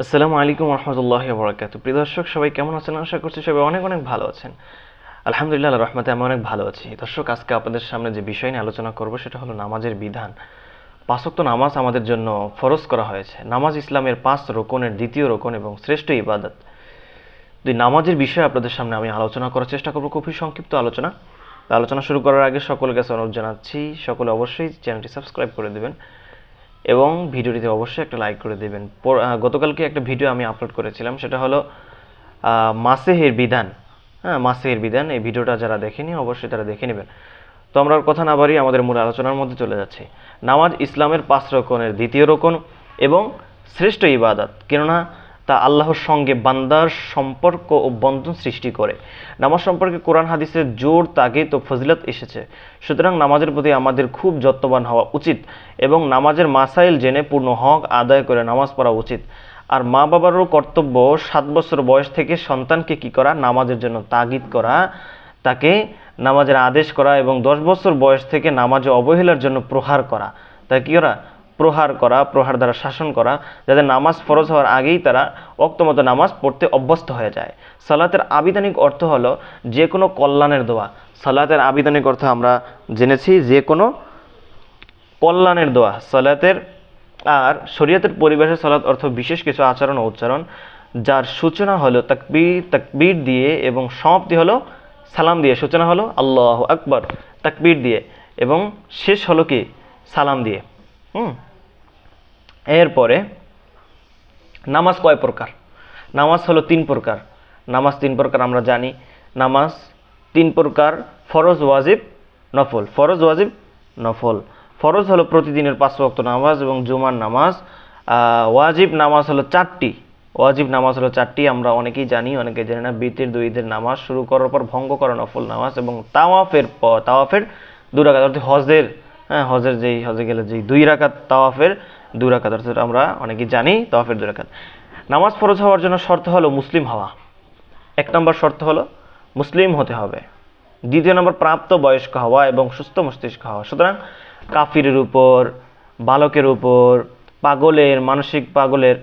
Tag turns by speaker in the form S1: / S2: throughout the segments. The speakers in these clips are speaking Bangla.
S1: আসসালামু আলাইকুম রহমতুল্লাহি ওয়া বারাকাতুহু। প্রিয় দর্শক, সবাই কেমন আছেন? আশা করছি সবাই অনেক অনেক ভালো আছেন। আলহামদুলিল্লাহ, আল্লাহর রহমতে আমি অনেক ভালো আছি। দর্শক, আজকে আপনাদের সামনে যে বিষয় নিয়ে আলোচনা করব সেটা হলো নামাজের বিধান। পাঁচ ওয়াক্ত নামাজ আমাদের জন্য ফরজ করা হয়েছে। নামাজ ইসলামের 5 রোকনের দ্বিতীয় রোকন এবং শ্রেষ্ঠ ইবাদত। তো নামাজের বিষয়ে আপনাদের সামনে আমি আলোচনা করার চেষ্টা করব, খুবই সংক্ষিপ্ত আলোচনা। আলোচনা শুরু করার আগে সকলের কাছে অনুরোধ জানাচ্ছি, সকলে অবশ্যই চ্যানেলটি সাবস্ক্রাইব করে দেবেন এবং ভিডিওটিতে অবশ্যই একটা লাইক করে দেবেন। গতকালকে একটা ভিডিও আমি আপলোড করেছিলাম, সেটা হলো মাসেহের বিধান। হ্যাঁ, মাসেহের বিধান। এই ভিডিওটা যারা দেখেনি অবশ্যই তারা দেখে নেবেন। তো আমরা কথা না বাড়িয়ে আমাদের মূল আলোচনার মধ্যে চলে যাচ্ছি। নামাজ ইসলামের 5 রোকনের দ্বিতীয় রোকন এবং শ্রেষ্ঠ ইবাদত, কেননা তা আল্লাহর সঙ্গে বান্দার সম্পর্ক ও বন্ধন সৃষ্টি করে। নামাজ সম্পর্কে কোরআন হাদিসের জোর তাগিদ ও ফজিলত এসেছে। সুতরাং নামাজের প্রতি আমাদের খুব যত্নবান হওয়া উচিত এবং নামাজের মাসাইল জেনে পূর্ণ হক আদায় করে নামাজ পড়া উচিত। আর মা বাবারও কর্তব্য 7 বছর বয়স থেকে সন্তানকে কি করা? নামাজের জন্য তাগিদ করা, তাকে নামাজের আদেশ করা এবং 10 বছর বয়স থেকে নামাজে অবহেলার জন্য প্রহার করা। তাই কি করা? প্রহার করা, প্রহার দ্বারা শাসন করা, যাতে নামাজ ফরজ হওয়ার আগেই তারা ওয়াক্তমতো নামাজ পড়তে অভ্যস্ত হয়ে যায়। সালাতের আবিধানিক অর্থ হলো যে কোনো কল্যাণের দোয়া। সালাতের আবিধানিক অর্থ আমরা জেনেছি যে কোনো কল্যাণের দোয়া সালাতের। আর শরীয়তের পরিবেশে সালাত অর্থ বিশেষ কিছু আচরণ ও উচ্চারণ, যার সূচনা হলো তাকবীর দিয়ে এবং সমাপ্তি হলো সালাম দিয়ে। সূচনা হলো আল্লাহু আকবার তাকবীর দিয়ে এবং শেষ হলো কি? সালাম দিয়ে। এরপরে নামাজ কয় প্রকার? নামাজ হলো 3 প্রকার। নামাজ 3 প্রকার আমরা জানি। নামাজ 3 প্রকার: ফরজ, ওয়াজিব, নফল। ফরজ, ওয়াজিব, নফল। ফরজ হলো প্রতিদিনের 5 ওয়াক্ত নামাজ এবং জুমার নামাজ। ওয়াজিব নামাজ হলো 4টি। ওয়াজিব নামাজ হলো 4টি, আমরা অনেকেই জানি, অনেকেই জানি না। বিতির 2 ঈদের নামাজ শুরু করার পর ভঙ্গ করা নফল নামাজ এবং তাওয়াফের 2 রাকাত, অর্থাৎ হজে গেলে যেই 2 রাকাত তাওয়াফের 2 রাকাত, অর্থাৎ আমরা অনেকেই জানি তাওয়াফের 2 রাকাত। নামাজ ফরজ হওয়ার জন্য শর্ত হলো মুসলিম হওয়া। 1 নম্বর শর্ত হলো মুসলিম হতে হবে। 2 নম্বর প্রাপ্ত বয়স্ক হওয়া এবং সুস্থ মস্তিষ্ক হওয়া। সুতরাং কাফিরের উপর, বালকের উপর, পাগলের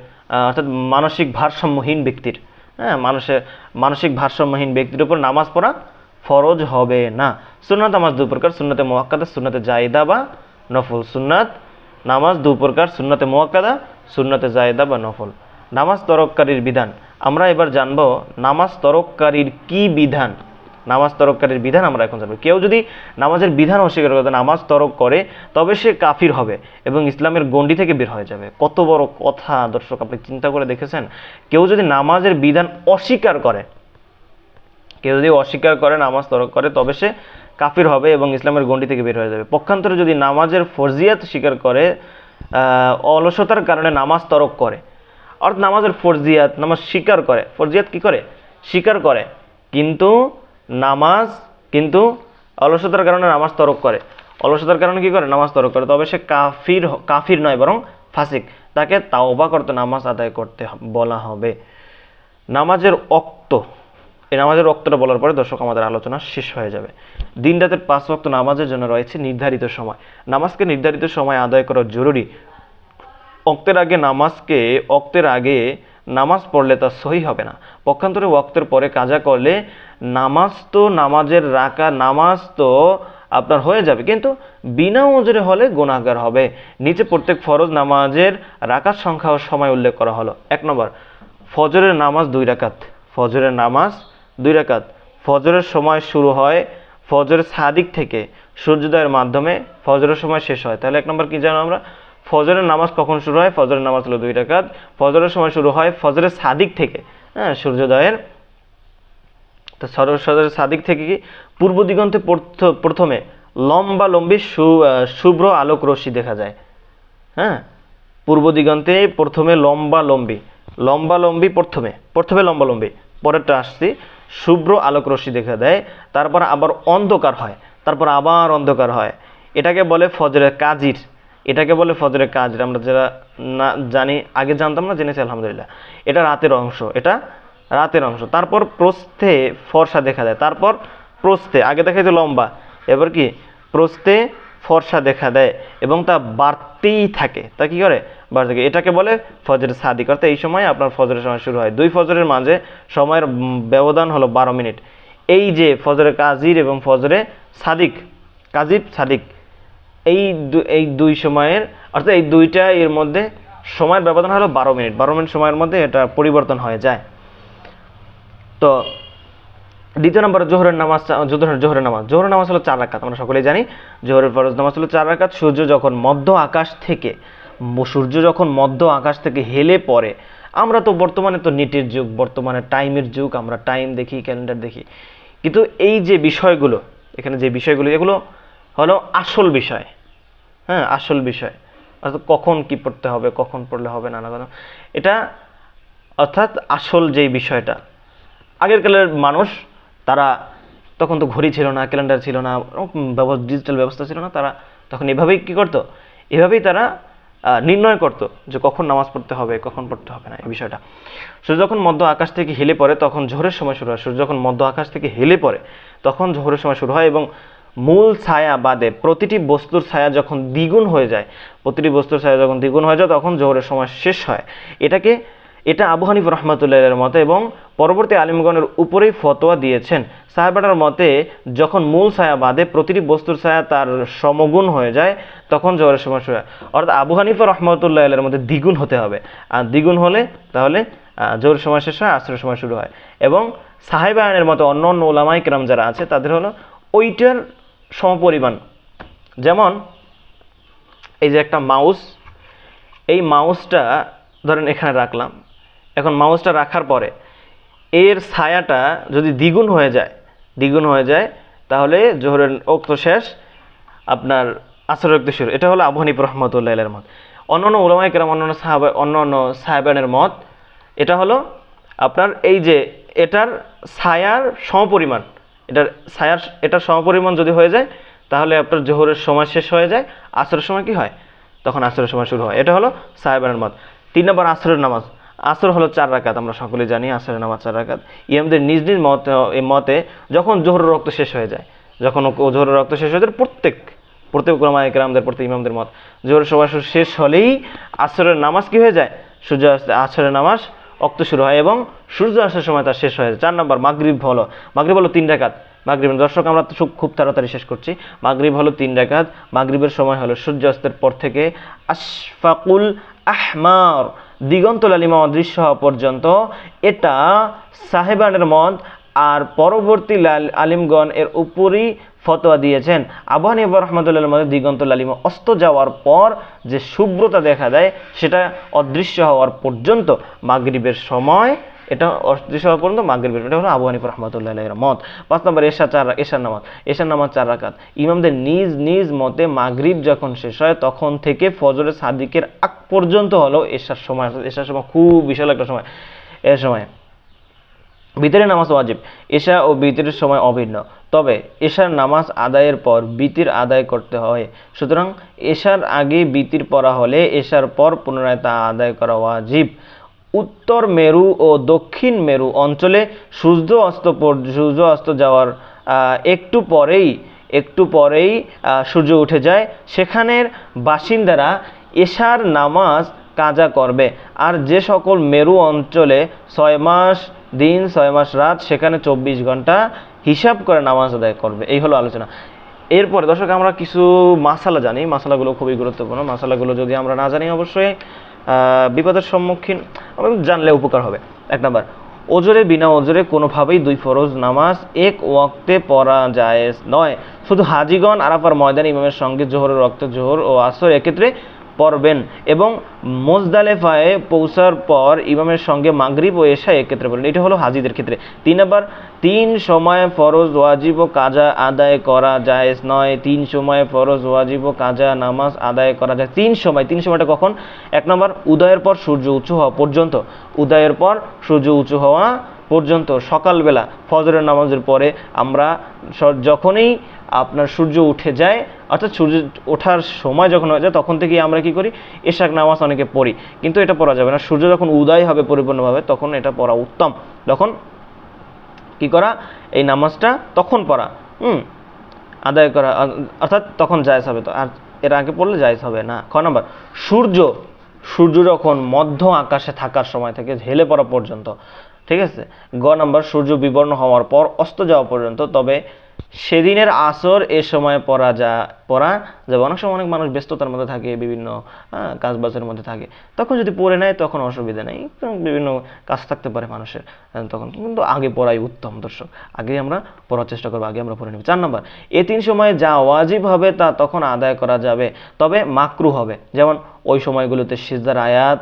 S1: অর্থাৎ মানসিক ভারসাম্যহীন ব্যক্তির, মানসিক ভারসাম্যহীন ব্যক্তির উপর নামাজ পড়া ফরজ হবে না। সুন্নাত নামাজ 2 প্রকার: সুন্নতে মুআক্কাদা, সুন্নতে জায়েদা বা নফল। সুন্নাত নামাজ 2 প্রকার: সুন্নতে মুআক্কাদা, সুন্নতে জায়েদা বা নফল। নামাজ তরককারীর বিধান। আমরা এবার জানব নামাজ তরককারীর কি বিধান। নামাজ তরককারীর বিধান আমরা এখন জানব। কেউ যদি নামাজের বিধান অস্বীকার করে, নামাজ তরক করে, তবে সে কাফির হবে এবং ইসলামের গণ্ডি থেকে বের হয়ে যাবে। কত বড় কথা দর্শক, আপনি চিন্তা করে দেখেছেন? কেউ যদি নামাজের বিধান অস্বীকার করে, নামাজ তরক করে, তবে সে কাফির হবে এবং ইসলামের গণ্ডি থেকে বের হয়ে যাবে। পক্ষান্তরে যদি নামাজের ফরজিয়াত স্বীকার করে, অলসতার কারণে নামাজ তরক করে, অর্থাৎ নামাজের ফরজিয়াত নামাজ স্বীকার করে, ফরজিয়াত কি করে? স্বীকার করে, কিন্তু অলসতার কারণে নামাজ তরক করে, অলসতার কারণে কি করে? নামাজ তরক করে, তবে সে কাফির নয় বরং ফাসিক। তাকে তাওবা করতে, নামাজ আদায় করতে বলা হবে। নামাজের ওয়াক্ত। এই নামাজের ওয়াক্তটা বলার পরে দর্শক আমাদের আলোচনা শেষ হয়ে যাবে। দিন রাতের 5 ওয়াক্ত নামাজের জন্য রয়েছে নির্ধারিত সময়। নামাজকে নির্ধারিত সময় আদায় করা জরুরি। ওয়াক্তের আগে নামাজ পড়লে তা সহি হবে না। পক্ষান্তরে ওয়াক্তের পরে কাজা করলে নামাজ তো আপনার হয়ে যাবে, কিন্তু বিনা ওজরে হলে গুনাহগার হবে। নিচে প্রত্যেক ফরজ নামাজের রাকাত সংখ্যা ও সময় উল্লেখ করা হলো। 1 নম্বর, ফজরের নামাজ 2 রাকাত। ফজরের নামাজ 2 রাকাত। ফজরের সময় শুরু হয় ফজরের সাদিক থেকে, সূর্যোদয়ের মাধ্যমে ফজরের সময় শেষ হয়। তাহলে 1 নম্বর কি জানো আমরা? ফজরের নামাজ কখন শুরু হয়? ফজরের নামাজ হলো 2 রাকাত। ফজরের সময় শুরু হয় ফজরের সাদিক থেকে, সূর্যোদয়ের। তো ফজরের সাদিক থেকে কি? পূর্ব দিগন্তে প্রথমে লম্বালম্বী শুভ্র আলোক রশ্মি দেখা যায়। পূর্ব দিগন্তে প্রথমে লম্বালম্বী, প্রথমে লম্বালম্বী, পরেরটা আসছি, শুভ্র আলোক রশ্মি দেখা দেয়। তারপর আবার অন্ধকার হয়, তারপর আবার অন্ধকার হয়। এটাকে বলে ফজরের কাজির। আমরা যারা না জানি, আগে জানতাম না, জেনেছি আলহামদুলিল্লাহ। এটা রাতের অংশ। তারপর প্রস্থে ফর্সা দেখা দেয়। তারপর প্রস্থে, আগে দেখাইতো লম্বা, এবার কি? প্রস্থে ফর্সা দেখা দেয় এবং তা বাড়তেই থাকে। তা কি করে? 12 থেকে, এটাকে বলে ফজরের সাদিক, অর্থাৎ এই সময় আপনার ফজরের সময় শুরু হয়। দুই ফজরের মাঝে সময়ের ব্যবধান হলো 12 মিনিট। এই যে ফজরে কাজির এবং ফজরে সাদিক, কাজিব সাদিক, এই দুই সময়ের অর্থাৎ এই দুইটা এর মধ্যে সময়ের ব্যবধান হলো 12 মিনিট। 12 মিনিট সময়ের মধ্যে এটা পরিবর্তন হয়ে যায়। তো দ্বিতীয় নম্বরে জোহরের নামাজ। জোহরের নামাজ হলো 4 রাকাত। আমরা সকলেই জানি জোহরের ফরজ নামাজ হলো 4 রাকাত। সূর্য যখন মধ্য আকাশ থেকে হেলে পড়ে, আমরা তো বর্তমানে তো নেটের যুগ, বর্তমানে টাইমের যুগ, আমরা টাইম দেখি, ক্যালেন্ডার দেখি, কিন্তু এই যে বিষয়গুলো, এখানে যে বিষয়গুলো, এগুলো হলো আসল বিষয়। হ্যাঁ, আসল বিষয়, অর্থাৎ কখন কি পড়তে হবে, কখন পড়লে হবে, নানা কথা, এটা অর্থাৎ আসল যেই বিষয়টা। আগের কালের মানুষ, তারা তখন তো ঘড়ি ছিল না, ক্যালেন্ডার ছিল না, ডিজিটাল ব্যবস্থা ছিল না, তারা তখন এভাবেই কি করতো, এভাবেই তারা নির্ণয় করতো যে কখন নামাজ পড়তে হবে, কখন পড়তে হবে না, এই বিষয়টা। সূর্য যখন মধ্য আকাশ থেকে হেলে পড়ে তখন জোহরের সময় শুরু হয়। সূর্য যখন মধ্য আকাশ থেকে হেলে পড়ে তখন জোহরের সময় শুরু হয় এবং মূল ছায়া বাদে প্রতিটি বস্তুর ছায়া যখন দ্বিগুণ হয়ে যায়, তখন জোহরের সময় শেষ হয়। এটা আবু হানিফা রাহমাতুল্লাহির মতে এবং পরবর্তী আলিমগণের উপরেই ফতোয়া দিয়েছেন। সাহাবাদের মতে যখন মূল ছায়া বাদে প্রতিটি বস্তুর ছায়া তার সমগুণ হয়ে যায় তখন জোহরের সময় শুরু হয়। অর্থাৎ আবু হানিফা রাহমাতুল্লাহির মতে দ্বিগুণ হতে হবে, আর দ্বিগুণ হলে তাহলে জোহরের সময় শেষ হয়, আসরের সময় শুরু হয়। এবং সাহাবায়নের মতে অন্য অন্য উলামায়ে কেরাম যারা আছে তাদের হলো ওইটার সমপরিমাণ। যেমন এই যে একটা মাউস, এই মাউসটা ধরেন এখানে রাখলাম, এখন মাউসটা রাখার পরে এর ছায়াটা যদি দ্বিগুণ হয়ে যায় তাহলে জোহরের ওয়াক্ত শেষ, আপনার আসরের ওয়াক্ত শুরু। এটা হলো আবু হানিফা রাহমাতুল্লাহির মত। অন্যান্য উলামায়ে কেরাম, অন্যান্য সাহাবানের মত, এটা হলো আপনার এই যে এটার ছায়ার সমপরিমাণ, এটার সমপরিমাণ যদি হয়ে যায় তাহলে আপনার জোহরের সময় শেষ হয়ে যায়, আসরের সময় কি হয়, তখন আসরের সময় শুরু হয়। এটা হলো সাহাবানের মত। 3 নম্বর আসরের নামাজ। আসর হলো 4 রাকাত, আমরা সকলেই জানি আসরের নামাজ 4 রাকাত। ইমামদের নিজ নিজ মতে যখন জোহরের রক্ত শেষ হয়ে যায়, প্রত্যেক উলামায়ে কেরামদের, প্রত্যেক ইমামদের মত, জোহরের সময় শেষ হলেই আসরের নামাজ কি হয়ে যায়, আসরের নামাজ ওয়াক্ত শুরু হয় এবং সূর্য আসার সময় তার শেষ হয়ে যায়। 4 নম্বর মাগরিব হলো 3 রাকাত। দর্শক, আমরা তো খুব তাড়াতাড়ি শেষ করছি। মাগরিব হলো 3 রাকাত। মাগরিবের সময় হলো সূর্যাস্তের পর থেকে আশফাকুল আহমার, দিগন্ত লালিমা অদৃশ্য হওয়া পর্যন্ত। এটা সাহেবানের মত, আর পরবর্তী আলিমগণ এর উপরই ফতোয়া দিয়েছেন। আবু হানিফা রাহমাতুল্লাহির মতে দিগন্ত লালিমা অস্ত যাওয়ার পর যে শুভ্রতা দেখা দেয় সেটা অদৃশ্য হওয়ার পর্যন্ত মাগরিবের সময়, এটা অদৃশ্য হওয়ার পর্যন্ত মাগরিবের, এটা হলো আবু হানিফা রাহমাতুল্লাহির মত। 5 নম্বর এশার নামাজ 4 রাকাত। ইমামদের নিজ নিজ মতে মাগরিব যখন শেষ হয় তখন থেকে ফজরে সাদিকের আগ পর্যন্ত হলো এশার সময়। এশার সময় খুব বিশাল একটা সময়। এর সময় বিতরের নামাজ ওয়াজিব। এশা ও বিতরের সময় অভিন্ন, তবে এশার নামাজ আদায়ের পর বিতির আদায় করতে হয়। সুতরাং এশার আগে বিতির পড়া হলে এশার পর পুনরায় তা আদায় করা ওয়াজিব। উত্তর মেরু ও দক্ষিণ মেরু অঞ্চলে সূর্য অস্ত যাওয়ার একটু পরেই সূর্য উঠে যায়, সেখানের বাসিন্দারা এশার নামাজ কাজা করবে। আর যে সকল মেরু অঞ্চলে 6 মাস দিন 6 মাস রাত, সেখানে 24 ঘন্টা হিসাব করে নামাজ আদায় করবে। এই হলো আলোচনা। এরপরে দর্শক, আমরা কিছু মাসালা জানি, মাসালাগুলো খুবই গুরুত্বপূর্ণ। মাসালাগুলো যদি আমরা না জানি অবশ্যই বিপদের সম্মুখীন, জানলে উপকার হবে। 1 নম্বর, ওজরে বিনা ওজরে কোনোভাবেই 2 ফরজ নামাজ এক ওয়াক্তে পড়া জায়েজ নয়। শুধু হাজিগণ আরাফার ময়দানে ইমামের সঙ্গে জোহরের ওয়াক্তে জোহর ও আসর একত্রে পড়বেন এবং মুজদালেফায় পৌঁছার পর ইমামের সঙ্গে মাগরিব ও এশা একত্রে পড়বেন। এটা হলো হাজিদের ক্ষেত্রে। 3 নম্বর, 3 সময়ে ফরজ ওয়াজিব ও কাজা আদায় করা জায়েজ নয়। 3 সময়ে ফরজ ওয়াজিব ও কাজা নামাজ আদায় করা যায়। 3 সময়টা কখন? 1 নম্বর, উদয়ের পর সূর্য উঁচু হওয়া পর্যন্ত, সকালবেলা ফজরের নামাজের পরে আমরা যখনই আপনার সূর্য উঠে যায়, অর্থাৎ সূর্য ওঠার সময় যখন হয়ে যায় তখন থেকেই আমরা কি করি, এশাক নামাজ অনেকে পড়ি, কিন্তু এটা পড়া যাবে না। সূর্য যখন উদয় হবে পরিপূর্ণভাবে তখন এটা পড়া উত্তম। তখন কি করা, এই নামাজটা তখন পড়া, আদায় করা, অর্থাৎ তখন জায়েজ হবে। তো আর এর আগে পড়লে জায়েজ হবে না। 6 নম্বর, সূর্য যখন মধ্য আকাশে থাকার সময় থেকে ঢেলে পড়া পর্যন্ত, ঠিক আছে। গ নাম্বার সূর্য বিবর্ণ হওয়ার পর অস্ত যাওয়া পর্যন্ত, তবে সেদিনের আসর এ সময় পড়া যাবে। অনেক সময় অনেক মানুষ ব্যস্ততার মধ্যে থাকে, বিভিন্ন কাজবাজের মধ্যে থাকে, তখন যদি পড়ে নেয় তখন অসুবিধা নেই, বিভিন্ন কাজ থাকতে পারে মানুষের, তখন কিন্তু আগে পড়াই উত্তম দর্শক। আগে আমরা পড়ার চেষ্টা করবো, আগে আমরা পড়ে নেব। 4 নম্বর, এই 3 সময়ে যা ওয়াজিব হবে তা তখন আদায় করা যাবে, তবে মাকরু হবে। যেমন ওই সময়গুলোতে সিজদার আয়াত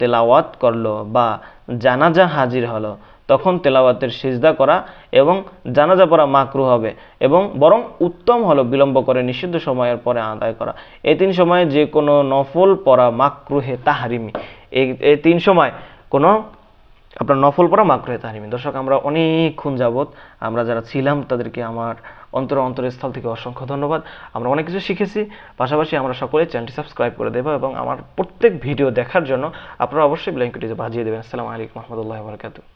S1: তেলাওয়াত করলো বা জানাজা হাজির হলো, তখন তেলাওয়াতের সিজদা করা এবং জানাজা পড়া মাকরু হবে, এবং বরং উত্তম হলো বিলম্ব করে নিষিদ্ধ সময়ের পরে আদায় করা। এই 3 সময়ে যে কোনো নফল পড়া মাকরুহে তাহরিমি। এই 3 সময় কোনো আপনার নফল পড়া মাকরুহে তাহরিমি। দর্শক, আমরা অনেকক্ষণ যাবত আমরা যারা ছিলাম তাদেরকে আমার অন্তরস্থল থেকে অসংখ্য ধন্যবাদ। আমরা অনেক কিছু শিখেছি, পাশাপাশি আমরা সকলে চ্যানেলটি সাবস্ক্রাইব করে দেবো এবং আমার প্রত্যেক ভিডিও দেখার জন্য আপনারা অবশ্যই বেল আইকনটি বাজিয়ে দেবেন। আসসালামু আলাইকুম ওয়া রাহমাতুল্লাহি ওয়া বারাকাতুহু।